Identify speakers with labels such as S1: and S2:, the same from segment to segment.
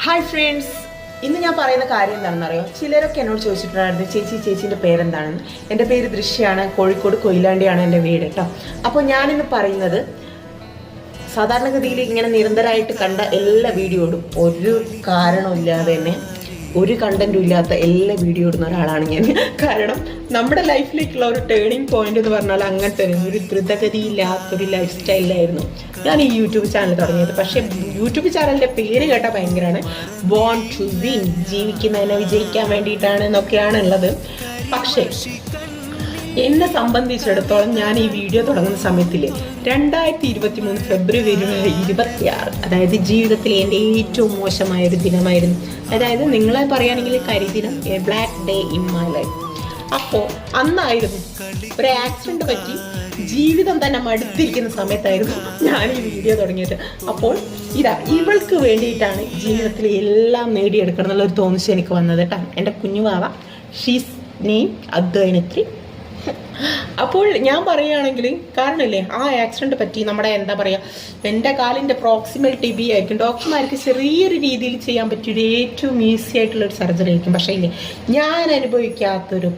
S1: Hi friends, ഇന്ന് ഞാൻ പറയുന്ന കാര്യം എന്താണെന്ന് അറിയോ? ചിലരൊക്കെ എന്നോട് ചോദിച്ചിട്ടുണ്ടായിരുന്നു, ചേച്ചീൻ്റെ പേരെന്താണെന്ന്. എൻ്റെ പേര് ദൃശ്യമാണ്, കോഴിക്കോട് കൊയിലാണ്ടിയാണ് എൻ്റെ വീട് കേട്ടോ. അപ്പോൾ ഞാനിന്ന് പറയുന്നത്, സാധാരണഗതിയിൽ ഇങ്ങനെ നിരന്തരമായിട്ട് കണ്ട എല്ലാ വീഡിയോടും ഒരു കാരണമില്ലാതെ തന്നെ ഒരു കണ്ടന്റും ഇല്ലാത്ത എല്ലാ വീഡിയോ ഇടുന്ന ഒരാളാണ് ഞാൻ. കാരണം നമ്മുടെ ലൈഫിലേക്കുള്ള ഒരു ടേണിംഗ് പോയിന്റ് എന്ന് പറഞ്ഞാൽ അങ്ങനത്തെ ഒരു ദ്രുതഗതിയില്ലാത്തൊരു ലൈഫ് സ്റ്റൈലിലായിരുന്നു ഞാൻ ഈ യൂട്യൂബ് ചാനൽ തുടങ്ങിയത്. പക്ഷേ യൂട്യൂബ് ചാനലിൻ്റെ പേര് കേട്ടാൽ ഭയങ്കരമാണ്, ബോൺ ടു വിൻ, ജീവിക്കുന്നതിനെ വിജയിക്കാൻ വേണ്ടിയിട്ടാണ് എന്നൊക്കെയാണ് ഉള്ളത്. പക്ഷേ എന്നെ സംബന്ധിച്ചിടത്തോളം ഞാൻ ഈ വീഡിയോ തുടങ്ങുന്ന സമയത്തിൽ 2023 ഫെബ്രുവരി 26, അതായത് ജീവിതത്തിലെ എൻ്റെ ഏറ്റവും മോശമായ ഒരു ദിനമായിരുന്നു. അതായത് നിങ്ങളെ പറയുകയാണെങ്കിൽ കരിദിനം, a black day in my life. അപ്പോൾ അന്നായിരുന്നു ഒരു ആക്സിഡന്റ് പറ്റി ജീവിതം തന്നെ മടുത്തിരിക്കുന്ന സമയത്തായിരുന്നു ഞാൻ ഈ വീഡിയോ തുടങ്ങിയത്. അപ്പോൾ ഇവൾക്ക് വേണ്ടിയിട്ടാണ് ജീവിതത്തിൽ എല്ലാം നേടിയെടുക്കണം എന്നുള്ളൊരു തോന്നിച്ച് എനിക്ക് വന്നത് കേട്ടോ. എൻ്റെ കുഞ്ഞുവാവ, ഷീസ് നെയിം അദ്വൈനത്രി. അപ്പോൾ ഞാൻ പറയുകയാണെങ്കിൽ, കാരണമില്ലേ, ആ ആക്സിഡന്റ് പറ്റി നമ്മുടെ എന്താ പറയുക, എൻ്റെ കാലിൻ്റെ പ്രോക്സിമൽ ടിബി ആയിരിക്കും. ഡോക്ടർമാർക്ക് ചെറിയൊരു രീതിയിൽ ചെയ്യാൻ പറ്റിയൊരു ഏറ്റവും ഈസി ആയിട്ടുള്ളൊരു സർജറി ആയിരിക്കും. പക്ഷേ ഇല്ലേ, ഞാൻ അനുഭവിക്കാത്തൊരു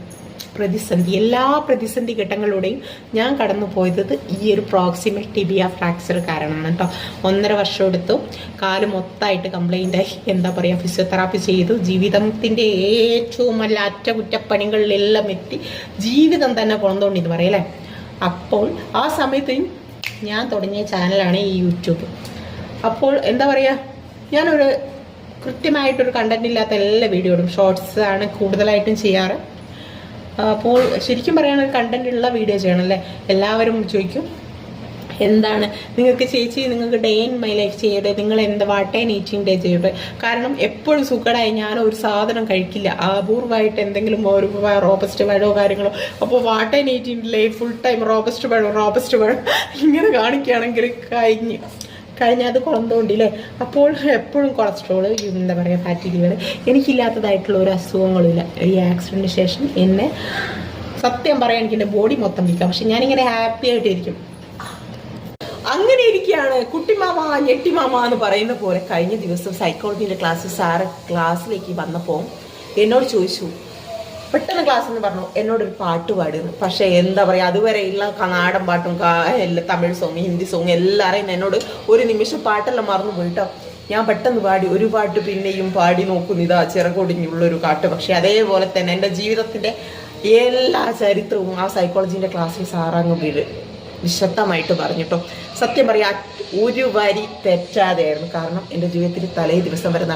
S1: പ്രതിസന്ധി, എല്ലാ പ്രതിസന്ധി ഘട്ടങ്ങളിലൂടെയും ഞാൻ കടന്നു പോയത് ഈ ഒരു പ്രോക്സിമൽ ടിബിയ ഫ്രാക്ചർ കാരണമാണ് കേട്ടോ. 1.5 വർഷം എടുത്തു, കാല് മൊത്തമായിട്ട് കംപ്ലൈൻ്റ് ആയി. എന്താ പറയുക, ഫിസിയോതെറാപ്പി ചെയ്തു, ജീവിതത്തിൻ്റെ ഏറ്റവും നല്ല അറ്റകുറ്റപ്പണികളിലെല്ലാം എത്തി ജീവിതം തന്നെ കൊണ്ടുകൊണ്ടിന്ന് പറയല്ലേ. അപ്പോൾ ആ സമയത്ത് ഞാൻ തുടങ്ങിയ ചാനലാണ് ഈ യൂട്യൂബ്. അപ്പോൾ എന്താ പറയുക, ഞാനൊരു കൃത്യമായിട്ടൊരു കണ്ടന്റ് ഇല്ലാത്ത എല്ലാ വീഡിയോയും ഷോർട്സ് ആണ് കൂടുതലായിട്ടും ചെയ്യാറ്. അപ്പോൾ ശരിക്കും പറയുകയാണെങ്കിൽ കണ്ടന്റ് ഉള്ള വീഡിയോ ചെയ്യണമല്ലേ. എല്ലാവരും ചോദിക്കും, എന്താണ് നിങ്ങൾക്ക് ചേച്ചി, നിങ്ങൾക്ക് ഡേ ഇൻ മൈ ലൈഫ് ചെയ്യട്ടെ, നിങ്ങൾ എന്താ വാട്ട് ആൻഡ് ഈറ്റിംഗ് ഡേ ചെയ്യട്ടെ. കാരണം എപ്പോഴും സുഖമായി ഞാൻ ഒരു സാധനം കഴിക്കില്ല, അപൂർവമായിട്ട് എന്തെങ്കിലും ഒരു റോബസ്റ്റ് പഴമോ കാര്യങ്ങളോ. അപ്പോൾ what and eating day full time robust പഴം ഇങ്ങനെ കാണിക്കുകയാണെങ്കിൽ കഴിഞ്ഞാൽ അത് കുളന്തോണ്ടില്ലേ. അപ്പോൾ എപ്പോഴും കൊളസ്ട്രോള്, എന്താ പറയുക, ഫാറ്റി ലിവർ, എനിക്കില്ലാത്തതായിട്ടുള്ള ഒരു അസുഖങ്ങളില്ല. ഈ ആക്സിഡൻറ്റിന് ശേഷം എന്നെ സത്യം പറയാൻ എനിക്ക് എൻ്റെ ബോഡി മൊത്തം വിൽക്കാം, പക്ഷെ ഞാനിങ്ങനെ ഹാപ്പി ആയിട്ടിരിക്കും. അങ്ങനെ ഇരിക്കുകയാണ് കുട്ടിമാമ ഞെട്ടിമാമ എന്ന് പറയുന്ന പോലെ. കഴിഞ്ഞ ദിവസം സൈക്കോളജിൻ്റെ സാറ് ക്ലാസ്സിലേക്ക് വന്നപ്പോൾ എന്നോട് ചോദിച്ചു, പെട്ടെന്ന് ക്ലാസ് എന്ന് പറഞ്ഞു എന്നോടൊരു പാട്ട് പാടുന്നു. പക്ഷേ എന്താ പറയുക, അതുവരെയുള്ള നാടൻ പാട്ടും എല്ലാ തമിഴ് സോങ്, ഹിന്ദി സോങ് എല്ലാം അറിയുന്ന എന്നോട് ഒരു നിമിഷം പാട്ടെല്ലാം മറന്നു പോയിട്ടോ. ഞാൻ പെട്ടെന്ന് പാടി ഒരു പാട്ട്, പിന്നെയും പാടി നോക്കുന്നു, ഇതാ ചിറകൊടിഞ്ഞുള്ളൊരു പാട്ട്. പക്ഷെ അതേപോലെ തന്നെ എൻ്റെ ജീവിതത്തിൻ്റെ എല്ലാ ചരിത്രവും ആ സൈക്കോളജിൻ്റെ ക്ലാസ്സിൽ സാറങ്ങ് വിശദമായിട്ട് പറഞ്ഞിട്ടോ. സത്യം പറയാ, ഒരു വരി തെറ്റാതെയായിരുന്നു. കാരണം എൻ്റെ ജീവിതത്തിൽ തലേ ദിവസം വരെ